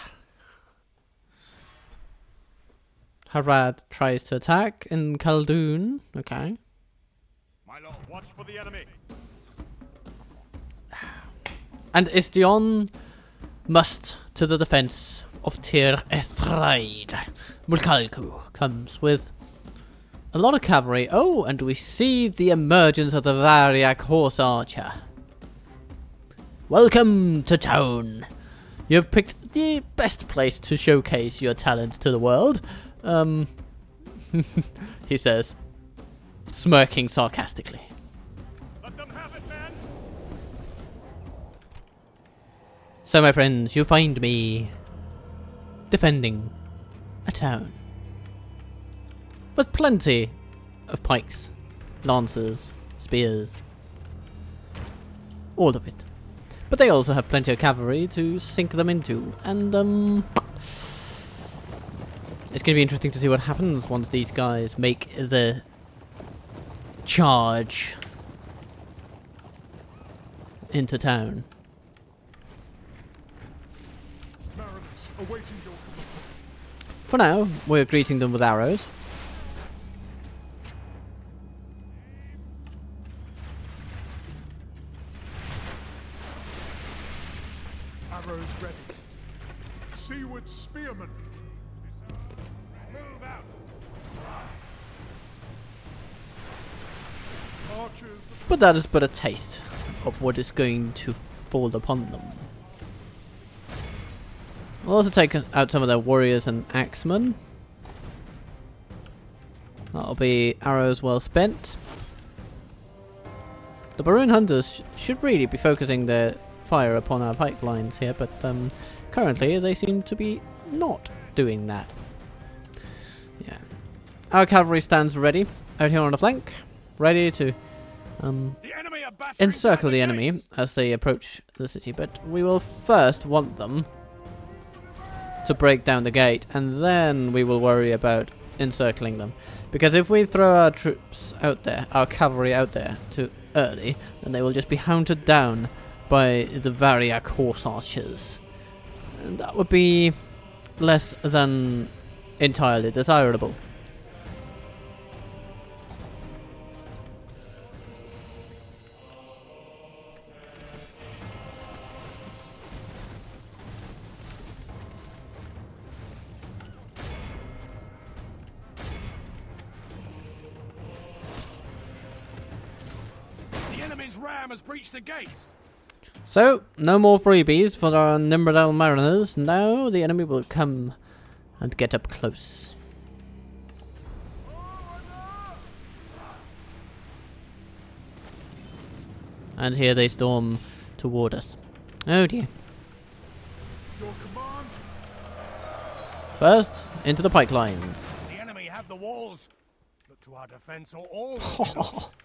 Harad tries to attack in Khaldun. Okay. My lord, watch for the enemy. And Istion must to the defense of Tir Eithraid. Mulkalku comes with a lot of cavalry. Oh, and we see the emergence of the Variak horse archer. Welcome to town. You've picked the best place to showcase your talent to the world. He says, smirking sarcastically. Let them have it, man. So, my friends, you find me defending a town with plenty of pikes, lancers, spears, all of it. But they also have plenty of cavalry to sink them into, and it's going to be interesting to see what happens once these guys make the charge into town. Mariners, awaiting your command. For now, we're greeting them with arrows. Arrows ready. Seaward spearmen. Move out. Archers. But that is but a taste of what is going to fall upon them. We'll also take out some of their warriors and axemen. That'll be arrows well spent. The Baroon hunters should really be focusing their fire upon our pipelines here, but currently they seem to be not doing that. Yeah. Our cavalry stands ready out here on the flank, ready to The enemy are battering encircle down the enemy gates. as they approach the city, but we will first want them to break down the gate, and then we will worry about encircling them. Because if we throw our troops out there, our cavalry out there too early, then they will just be hounded down by the Variak horse archers. And that would be less than entirely desirable. The enemy's ram has breached the gates. So, no more freebies for our Nimrodel mariners. Now the enemy will come and get up close. And here they storm toward us. Oh dear. Your command. First, into the pike lines. The enemy have the walls. Look to our defense or all will be lost.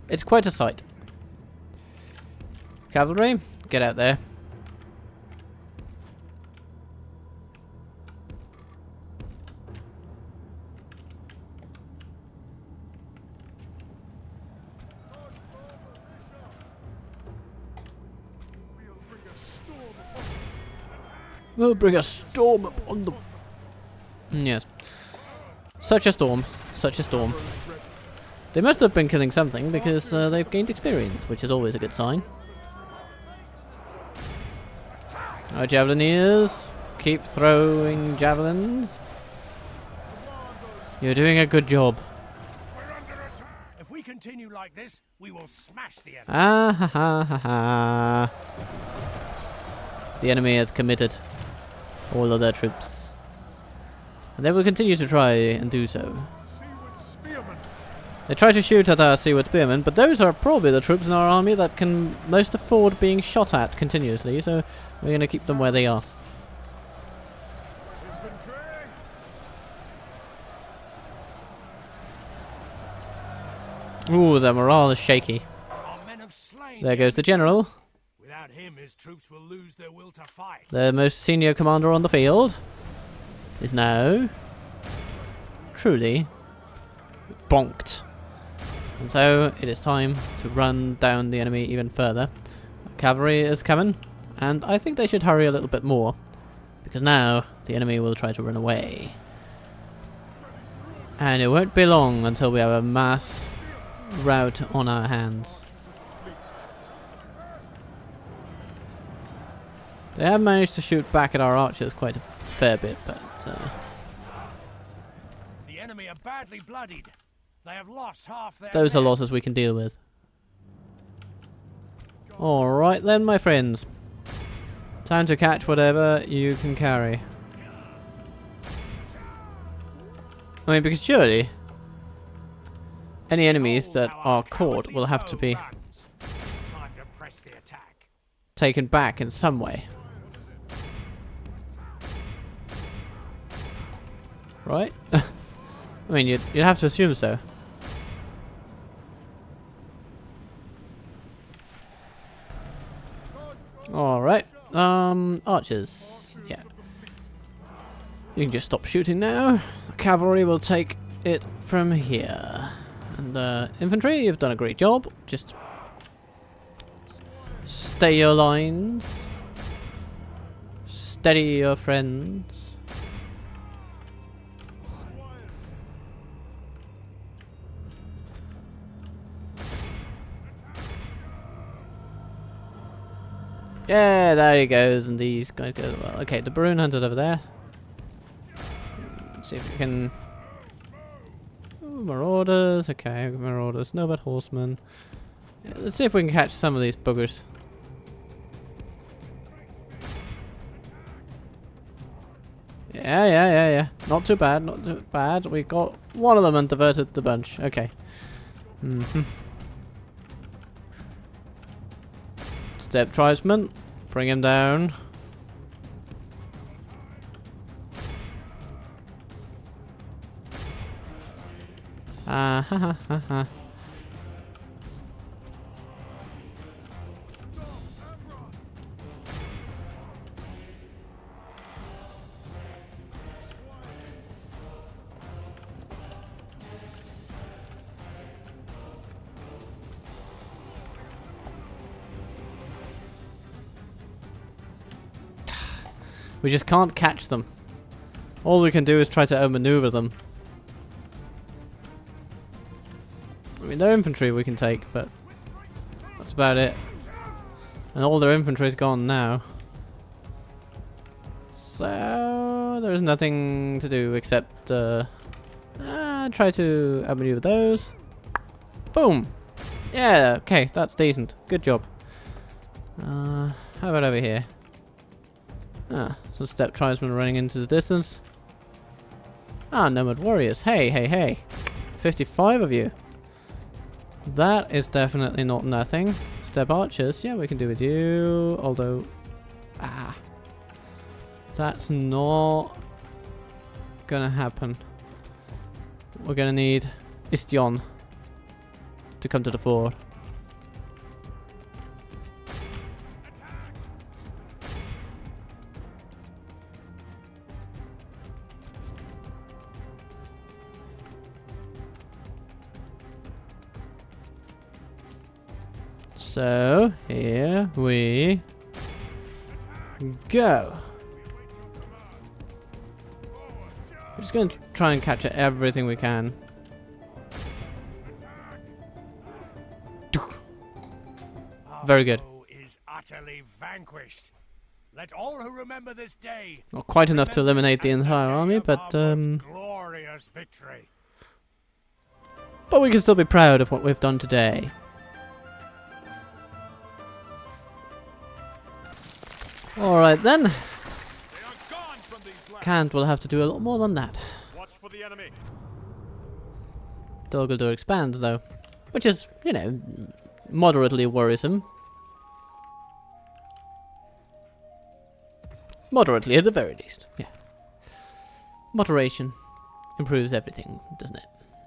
It's quite a sight. Cavalry, get out there. We'll bring a storm upon them. Yes. Such a storm. Such a storm. They must have been killing something because they've gained experience, which is always a good sign. Our javelineers, keep throwing javelins. You're doing a good job. If we continue like this, we will smash the enemy. Ah ha ha ha ha. The enemy has committed all of their troops. And they will continue to try and do so. They try to shoot at our seaward spearmen, but those are probably the troops in our army that can most afford being shot at continuously, so we're going to keep them where they are. Ooh, the morale is shaky. Our men have slain There goes the general. Without him, his troops will lose their will to fight. The most senior commander on the field is now truly bonked. And so it is time to run down the enemy even further. Cavalry is coming, and I think they should hurry a little bit more, because now the enemy will try to run away. And it won't be long until we have a mass rout on our hands. They have managed to shoot back at our archers quite a fair bit, but The enemy are badly bloodied. They have lost half their those are men. losses we can deal with. Alright then, my friends. Time to catch whatever you can carry. I mean, because surely any enemies that are caught will have to be It's time to press the attack. taken back in some way. Right? I mean, you'd have to assume so. Alright. Archers. Yeah. You can just stop shooting now. Cavalry will take it from here. And infantry, you've done a great job. Just stay your lines. Steady your friends. Yeah, there he goes, and these guys go as well. Okay, the Baroon Hunter's over there. Let's see if we can... Ooh, Marauders, okay, Marauders, no bad horsemen. Yeah, let's see if we can catch some of these buggers. Yeah. Not too bad, not too bad. We got one of them and diverted the bunch. Okay. Step tribesman, bring him down. Ha ha ha ha. We just can't catch them. All we can do is try to outmaneuver them. I mean, their infantry we can take, but that's about it. And all their infantry's gone now. So there's nothing to do except try to outmaneuver those. Boom! Yeah, okay, that's decent. Good job. How about over here? Ah, some steppe tribesmen running into the distance. Ah, nomad warriors. Hey. 55 of you. That is definitely not nothing. Steppe archers. Yeah, we can do with you. Although... that's not gonna happen. We're gonna need Istion to come to the fore. So, here we go. Just going to try and capture everything we can. Very good. Our foe is utterly vanquished. Let all who remember this day Not quite enough to eliminate the as entire day army, of but our most glorious victory. we can still be proud of what we've done today. Alright then. They are gone from these lands. Kant will have to do a lot more than that. Watch for the enemy. Doguldur expands though. Which is, you know, moderately worrisome. Moderately at the very least, yeah. Moderation improves everything, doesn't it?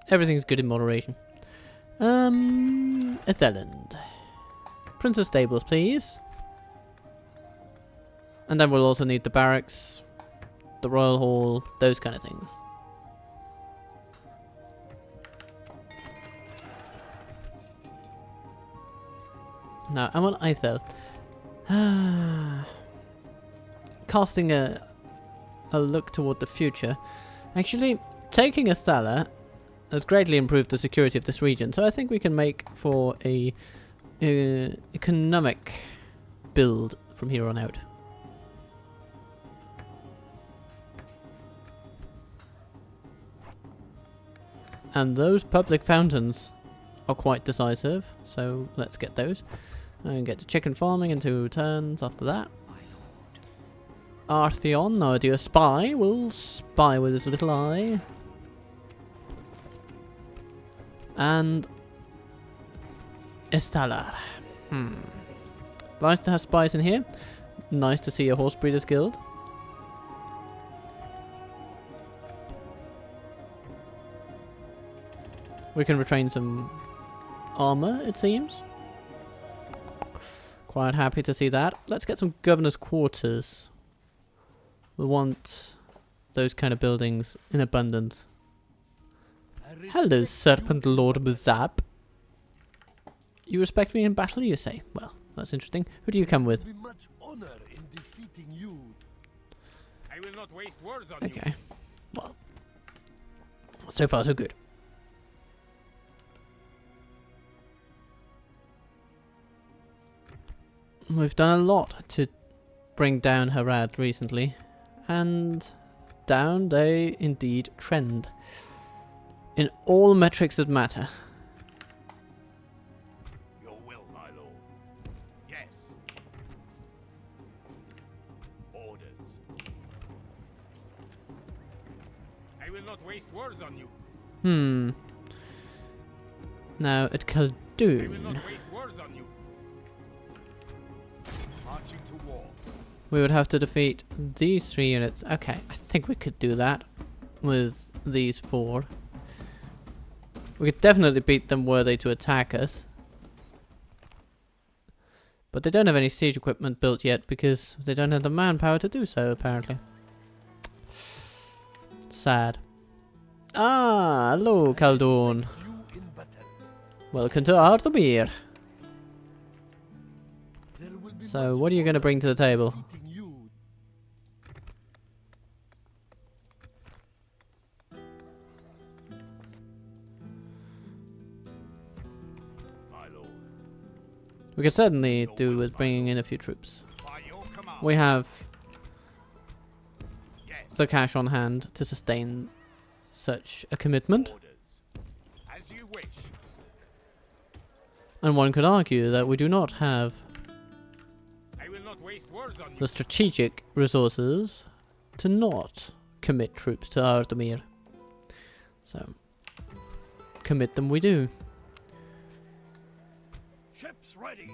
Everything's good in moderation. Etheland. Princess Stables, please. And then we'll also need the barracks, the royal hall, those kind of things. Now, Amon Eithel. Casting a look toward the future. Actually, taking Asthala has greatly improved the security of this region, so I think we can make for a economic build from here on out. And those public fountains are quite decisive, so let's get those. And get to chicken farming in 2 turns after that. Artheon, our dear spy, will spy with his little eye. And Estalar. Nice to have spies in here. Nice to see a horse breeders guild. We can retrain some armor, it seems. Quite happy to see that. Let's get some governor's quarters. We want those kind of buildings in abundance. Hello, Serpent Lord Mazab. You respect me in battle, you say? Well, that's interesting. Who do you come with? Much honor in defeating you. I will not waste words on Okay. Well, so far so good. We've done a lot to bring down Harad recently, and down they indeed trend. In all metrics that matter. Your will, my lord. Yes. Orders. I will not waste words on you. Now at I will Khaldun, not waste words on you. Marching to war. we would have to defeat these 3 units. Okay, I think we could do that with these 4. We could definitely beat them were they to attack us. But they don't have any siege equipment built yet because they don't have the manpower to do so, apparently. Sad. Ah, hello, Khaldun. You in battle. Welcome to Arthemir. There will be So, much what are you going to honor bring to the table? defeating you. My lord. We could certainly do with bringing in a few troops. By your command. We have Yes. the cash on hand to sustain such a commitment. Orders. As you wish. And one could argue that we do not have I will not waste words on you. the strategic resources to not commit troops to Arthemir. So, commit them we do. Ships ready.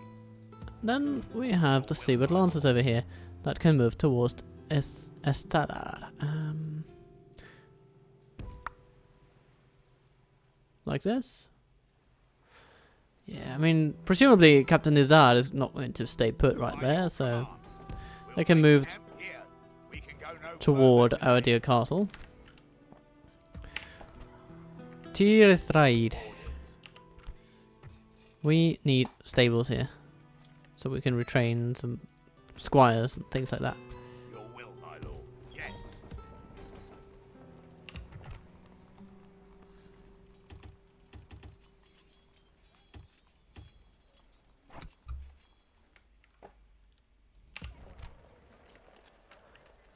Then we have the seaward lancers over here that can move towards Estalar. Like this? Yeah, I mean, presumably Captain Nizar is not going to stay put right there, so they can move Camp here. We can go no toward further our dear castle. Tirithraid. We need stables here, so we can retrain some squires and things like that. Your will, my lord. Yes.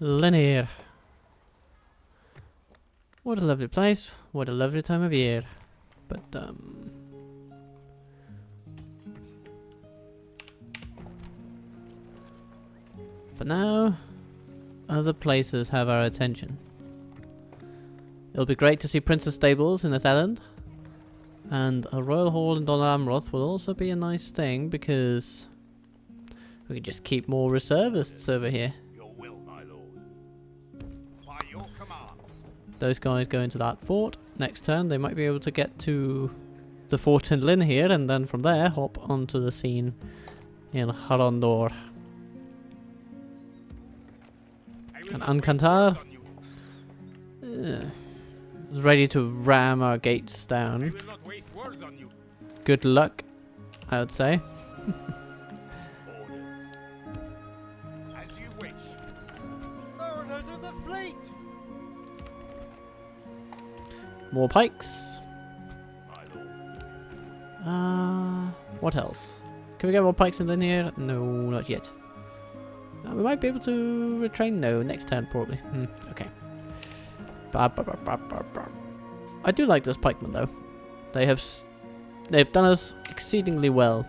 Linear. What a lovely place. What a lovely time of year. But, for now, other places have our attention. It'll be great to see Princess Stables in Netherland. And a Royal Hall in Donner Amroth will also be a nice thing because we can just keep more reservists over here. Your will, my lord. By your command. Those guys go into that fort. Next turn they might be able to get to the fort in Lynn here and then from there hop onto the scene in Harondor. And Ankantar is ready to ram our gates down. Good luck, I would say. Orders. As you wish. Mariners of the fleet! More pikes. My lord. What else? Can we get more pikes in here? No, not yet. We might be able to retrain. No, next turn probably. Okay. I do like those pikemen though. They've done us exceedingly well.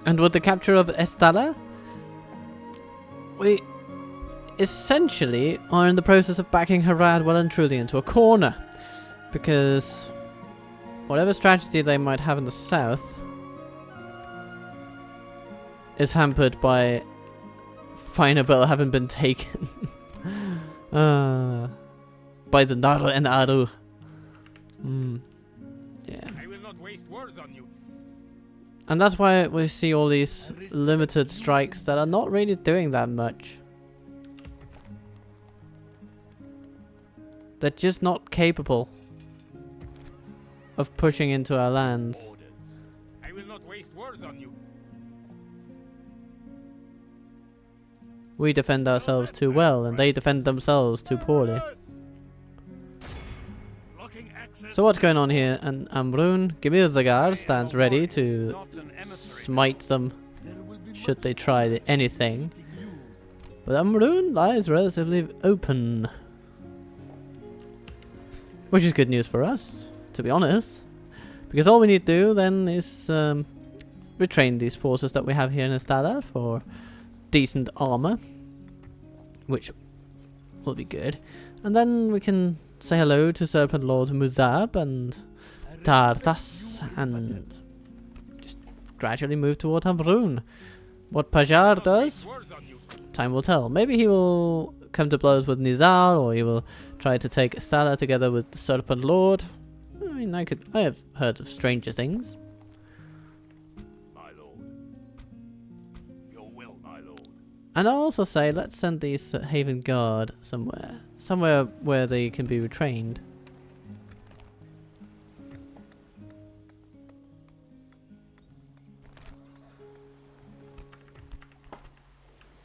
And with the capture of Estala, we essentially are in the process of backing Harad well and truly into a corner. Because whatever strategy they might have in the south is hampered by Finerbell having been taken by the Naru and Aru. Yeah. I will not waste words on you. And that's why we see all these limited strikes that are not really doing that much. They're just not capable of pushing into our lands. Orders. I will not waste words on you. We defend ourselves too well, and they defend themselves too poorly. So what's going on here? And Amrun, Gimir stands ready to smite them should they try anything. But Amrun lies relatively open. Which is good news for us, to be honest. Because all we need to do then is retrain these forces that we have here in Estala for decent armor, which will be good. And then we can say hello to Serpent Lord Muzab and Tarthas and just gradually move toward Amrun. What Pajar does, time will tell. Maybe he will come to blows with Nizar, or he will try to take Estala together with the Serpent Lord. I mean, I have heard of stranger things. My lord. Your will, my lord. And I'll also say, let's send these Haven Guard somewhere. Somewhere where they can be retrained.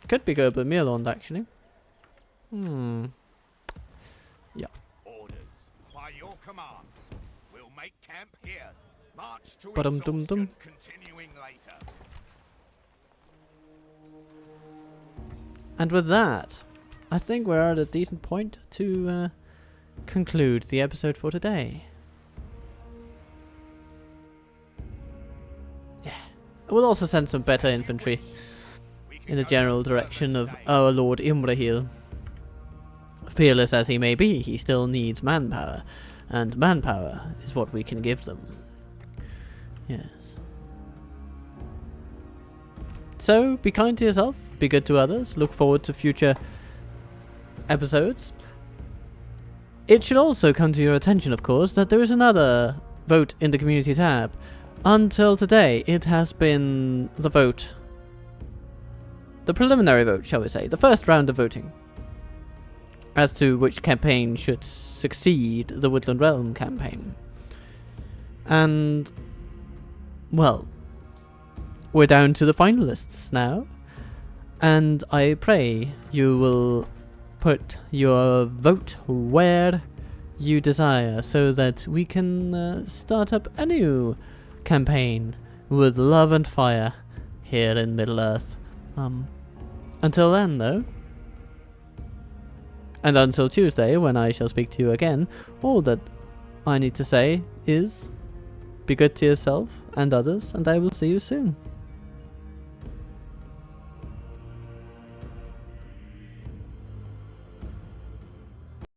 Could be Goblin Mirlond, actually. Yeah. Orders. By your command. We'll make camp here. March to Ba-dum-dum-dum. exhaustion, continuing later. And with that, I think we're at a decent point to conclude the episode for today. Yeah. We'll also send some better infantry in the general direction of our Lord Imrahil. Fearless as he may be, he still needs manpower, and manpower is what we can give them. Yes. So, be kind to yourself, be good to others, look forward to future episodes. It should also come to your attention, of course, that there is another vote in the community tab. Until today, it has been the vote, the preliminary vote, shall we say, the first round of voting, as to which campaign should succeed the Woodland Realm campaign. And, well, we're down to the finalists now, and I pray you will put your vote where you desire so that we can start up a new campaign with love and fire here in Middle-earth. Until then, though, and until Tuesday, when I shall speak to you again, all that I need to say is, be good to yourself and others, and I will see you soon.